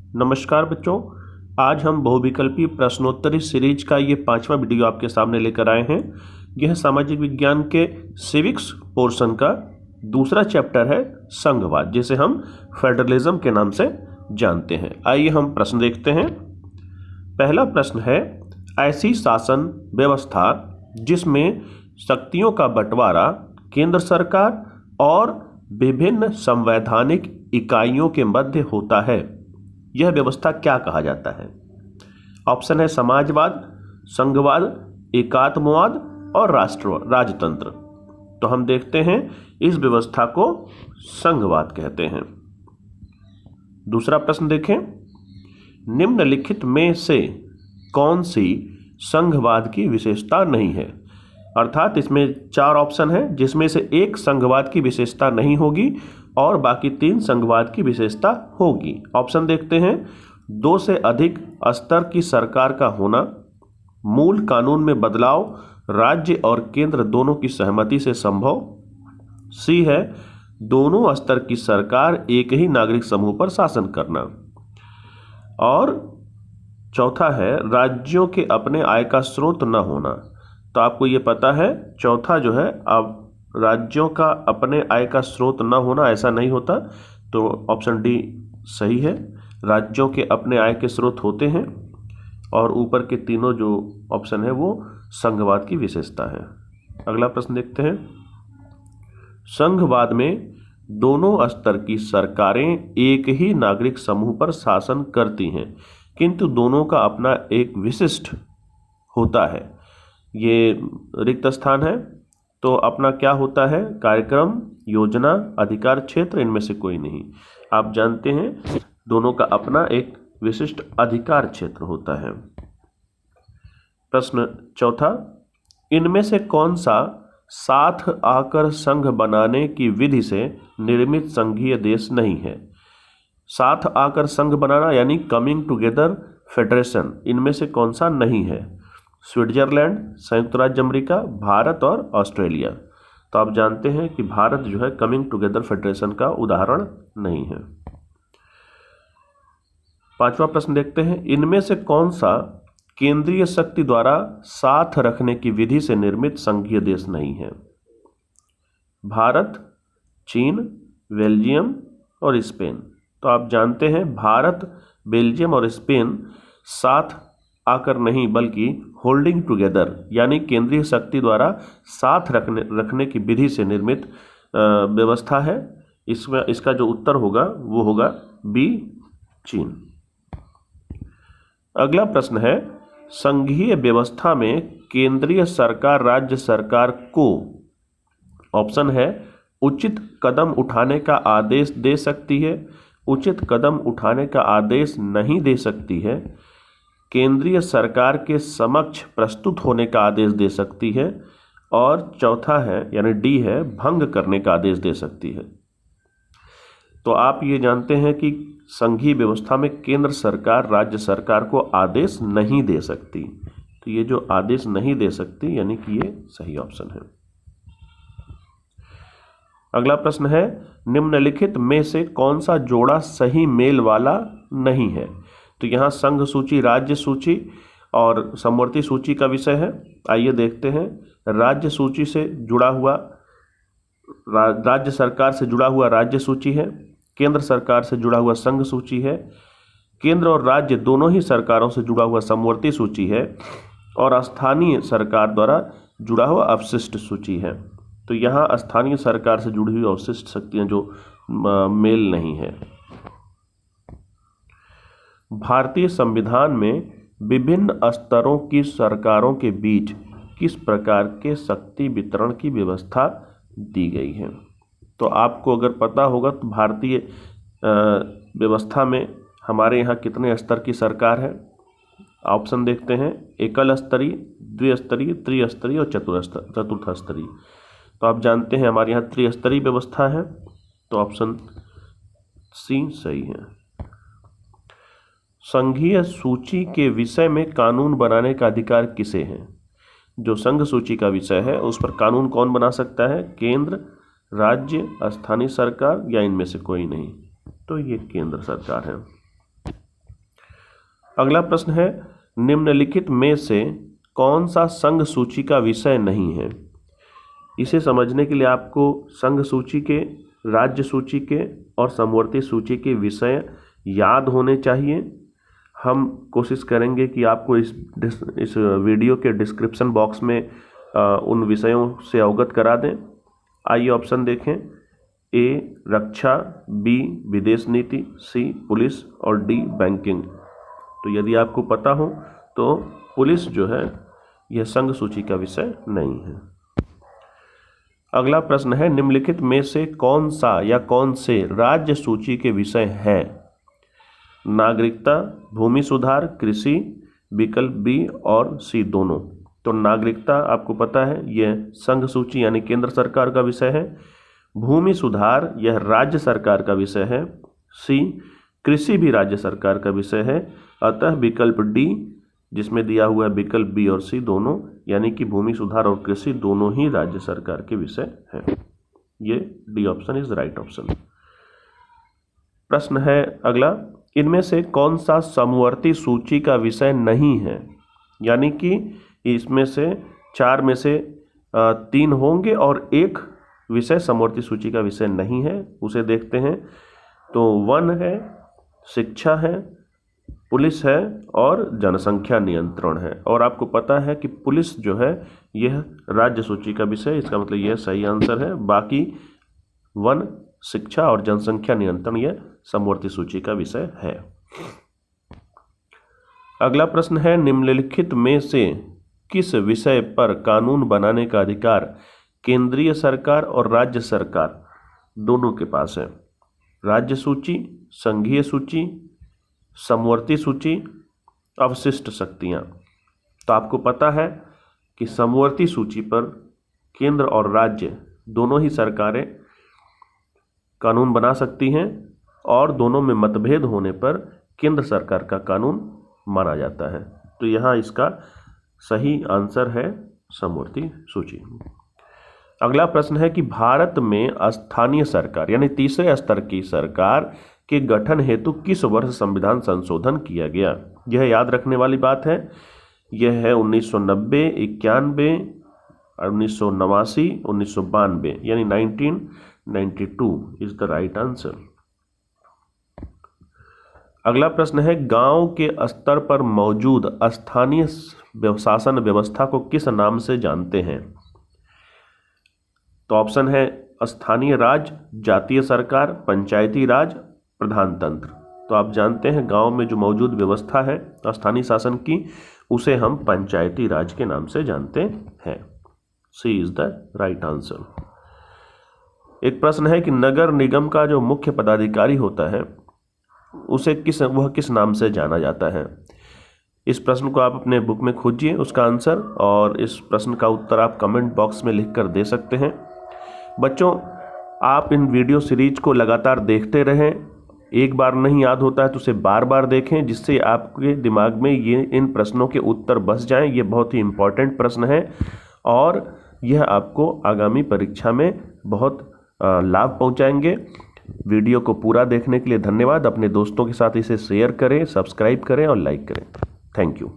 नमस्कार बच्चों, आज हम बहुविकल्पी प्रश्नोत्तरी सीरीज का ये 5वां वीडियो आपके सामने लेकर आए हैं। यह सामाजिक विज्ञान के सिविक्स पोर्शन का दूसरा चैप्टर है संघवाद, जिसे हम फेडरलिज्म के नाम से जानते हैं। आइए हम प्रश्न देखते हैं। पहला प्रश्न है, ऐसी शासन व्यवस्था जिसमें शक्तियों का बंटवारा केंद्र सरकार और विभिन्न संवैधानिक इकाइयों के मध्य होता है, यह व्यवस्था क्या कहा जाता है? ऑप्शन है समाजवाद, संघवाद, एकात्मवाद और राजतंत्र। तो हम देखते हैं, इस व्यवस्था को संघवाद कहते हैं। दूसरा प्रश्न देखें, निम्नलिखित में से कौन सी संघवाद की विशेषता नहीं है? अर्थात इसमें 4 ऑप्शन है, जिसमें से एक संघवाद की विशेषता नहीं होगी और बाकी 3 संघवाद की विशेषता होगी। ऑप्शन देखते हैं, 2 से अधिक स्तर की सरकार का होना, मूल कानून में बदलाव राज्य और केंद्र दोनों की सहमति से संभव, सी है दोनों स्तर की सरकार एक ही नागरिक समूह पर शासन करना, और चौथा है राज्यों के अपने आय का स्रोत न होना। तो आपको ये पता है, चौथा जो है, अब राज्यों का अपने आय का स्रोत न होना, ऐसा नहीं होता। तो ऑप्शन डी सही है, राज्यों के अपने आय के स्रोत होते हैं, और ऊपर के तीनों जो ऑप्शन है वो संघवाद की विशेषता है। अगला प्रश्न देखते हैं, संघवाद में दोनों स्तर की सरकारें एक ही नागरिक समूह पर शासन करती हैं, किंतु दोनों का अपना एक विशिष्ट होता है। ये रिक्त स्थान है, तो अपना क्या होता है? कार्यक्रम, योजना, अधिकार क्षेत्र, इनमें से कोई नहीं। आप जानते हैं, दोनों का अपना एक विशिष्ट अधिकार क्षेत्र होता है। प्रश्न चौथा, इनमें से कौन सा साथ आकर संघ बनाने की विधि से निर्मित संघीय देश नहीं है? साथ आकर संघ बनाना यानी कमिंग टुगेदर फेडरेशन, इनमें से कौन सा नहीं है? स्विट्जरलैंड, संयुक्त राज्य अमेरिका, भारत और ऑस्ट्रेलिया। तो आप जानते हैं कि भारत जो है कमिंग टुगेदर फेडरेशन का उदाहरण नहीं है। 5वां प्रश्न देखते हैं, इनमें से कौन सा केंद्रीय शक्ति द्वारा साथ रखने की विधि से निर्मित संघीय देश नहीं है? भारत, चीन, बेल्जियम और स्पेन। तो आप जानते हैं, भारत, बेल्जियम और स्पेन साथ आकर नहीं बल्कि होल्डिंग टुगेदर यानी केंद्रीय शक्ति द्वारा साथ रखने की विधि से निर्मित व्यवस्था है। इसमें इसका जो उत्तर होगा वो होगा बी, चीन। अगला प्रश्न है, संघीय व्यवस्था में केंद्रीय सरकार राज्य सरकार को, ऑप्शन है उचित कदम उठाने का आदेश दे सकती है, उचित कदम उठाने का आदेश नहीं दे सकती है, केंद्रीय सरकार के समक्ष प्रस्तुत होने का आदेश दे सकती है, और चौथा है यानी डी है, भंग करने का आदेश दे सकती है। तो आप ये जानते हैं कि संघीय व्यवस्था में केंद्र सरकार राज्य सरकार को आदेश नहीं दे सकती। तो ये जो आदेश नहीं दे सकती यानी कि ये सही ऑप्शन है। अगला प्रश्न है, निम्नलिखित में से कौन सा जोड़ा सही मेल वाला नहीं है? तो यहाँ संघ सूची, राज्य सूची और समवर्ती सूची का विषय है। आइए देखते हैं, राज्य सूची से जुड़ा हुआ राज्य सरकार से जुड़ा हुआ राज्य सूची है, केंद्र सरकार से जुड़ा हुआ संघ सूची है, केंद्र और राज्य दोनों ही सरकारों से जुड़ा हुआ समवर्ती सूची है, और स्थानीय सरकार द्वारा जुड़ा हुआ अवशिष्ट सूची है। तो यहाँ स्थानीय सरकार से जुड़ी हुई अवशिष्ट शक्तियाँ जो मेल नहीं है। भारतीय संविधान में विभिन्न स्तरों की सरकारों के बीच किस प्रकार के शक्ति वितरण की व्यवस्था दी गई है? तो आपको अगर पता होगा तो भारतीय व्यवस्था में हमारे यहाँ कितने स्तर की सरकार है? ऑप्शन देखते हैं, एकल स्तरीय, द्विस्तरीय, त्रिस्तरीय और चतुर्थ स्तरीय। तो आप जानते हैं हमारे यहाँ त्रिस्तरीय व्यवस्था है, तो ऑप्शन सी सही है। संघीय सूची के विषय में कानून बनाने का अधिकार किसे है? जो संघ सूची का विषय है उस पर कानून कौन बना सकता है? केंद्र, राज्य, स्थानीय सरकार या इनमें से कोई नहीं? तो ये केंद्र सरकार है। अगला प्रश्न है, निम्नलिखित में से कौन सा संघ सूची का विषय नहीं है? इसे समझने के लिए आपको संघ सूची के, राज्य सूची के और समवर्ती सूची के विषय याद होने चाहिए। हम कोशिश करेंगे कि आपको इस वीडियो के डिस्क्रिप्शन बॉक्स में उन विषयों से अवगत करा दें। आइए ऑप्शन देखें। ए रक्षा, बी विदेश नीति, सी पुलिस और डी बैंकिंग। तो यदि आपको पता हो तो पुलिस जो है यह संघ सूची का विषय नहीं है। अगला प्रश्न है, निम्नलिखित में से कौन सा या कौन से राज्य सूची के विषय हैं? नागरिकता, भूमि सुधार, कृषि, विकल्प बी और सी दोनों। तो नागरिकता आपको पता है यह संघ सूची यानी केंद्र सरकार का विषय है। भूमि सुधार यह राज्य सरकार का विषय है। सी कृषि भी राज्य सरकार का विषय है। अतः विकल्प डी जिसमें दिया हुआ है विकल्प बी और सी दोनों, यानी कि भूमि सुधार और कृषि दोनों ही राज्य सरकार के विषय हैं। ये D option is right option. प्रश्न है अगला, इनमें से कौन सा समवर्ती सूची का विषय नहीं है? यानी कि इसमें से 4 में से 3 होंगे और एक विषय समवर्ती सूची का विषय नहीं है। उसे देखते हैं। तो वन है, शिक्षा है, पुलिस है और जनसंख्या नियंत्रण है। और आपको पता है कि पुलिस जो है यह राज्य सूची का विषय, इसका मतलब यह सही आंसर है। बाकी वन, शिक्षा और जनसंख्या नियंत्रण यह समवर्ती सूची का विषय है। अगला प्रश्न है, निम्नलिखित में से किस विषय पर कानून बनाने का अधिकार केंद्रीय सरकार और राज्य सरकार दोनों के पास है? राज्य सूची, संघीय सूची, समवर्ती सूची, अवशिष्ट शक्तियां। तो आपको पता है कि समवर्ती सूची पर केंद्र और राज्य दोनों ही सरकारें कानून बना सकती हैं और दोनों में मतभेद होने पर केंद्र सरकार का कानून माना जाता है। तो यहाँ इसका सही आंसर है समवर्ती सूची। अगला प्रश्न है कि भारत में स्थानीय सरकार यानी तीसरे स्तर की सरकार के गठन हेतु किस वर्ष संविधान संशोधन किया गया? यह याद रखने वाली बात है। यह है 1990, 91, 1989, 1992 यानी 1992 इज द राइट आंसर। अगला प्रश्न है, गांव के स्तर पर मौजूद स्थानीय शासन व्यवस्था को किस नाम से जानते हैं? तो ऑप्शन है स्थानीय राज, जातीय सरकार, पंचायती राज, प्रधानतंत्र। तो आप जानते हैं गांव में जो मौजूद व्यवस्था है स्थानीय शासन की, उसे हम पंचायती राज के नाम से जानते हैं। सी इज द राइट आंसर। एक प्रश्न है कि नगर निगम का जो मुख्य पदाधिकारी होता है उसे किस नाम से जाना जाता है? इस प्रश्न को आप अपने बुक में खोजिए उसका आंसर, और इस प्रश्न का उत्तर आप कमेंट बॉक्स में लिखकर दे सकते हैं। बच्चों, आप इन वीडियो सीरीज को लगातार देखते रहें। एक बार नहीं याद होता है तो उसे बार बार देखें, जिससे आपके दिमाग में इन प्रश्नों के उत्तर बस जाएं। ये बहुत ही इम्पोर्टेंट प्रश्न है और यह आपको आगामी परीक्षा में बहुत लाभ पहुंचाएंगे। वीडियो को पूरा देखने के लिए धन्यवाद। अपने दोस्तों के साथ इसे शेयर करें, सब्सक्राइब करें और लाइक करें। Thank you.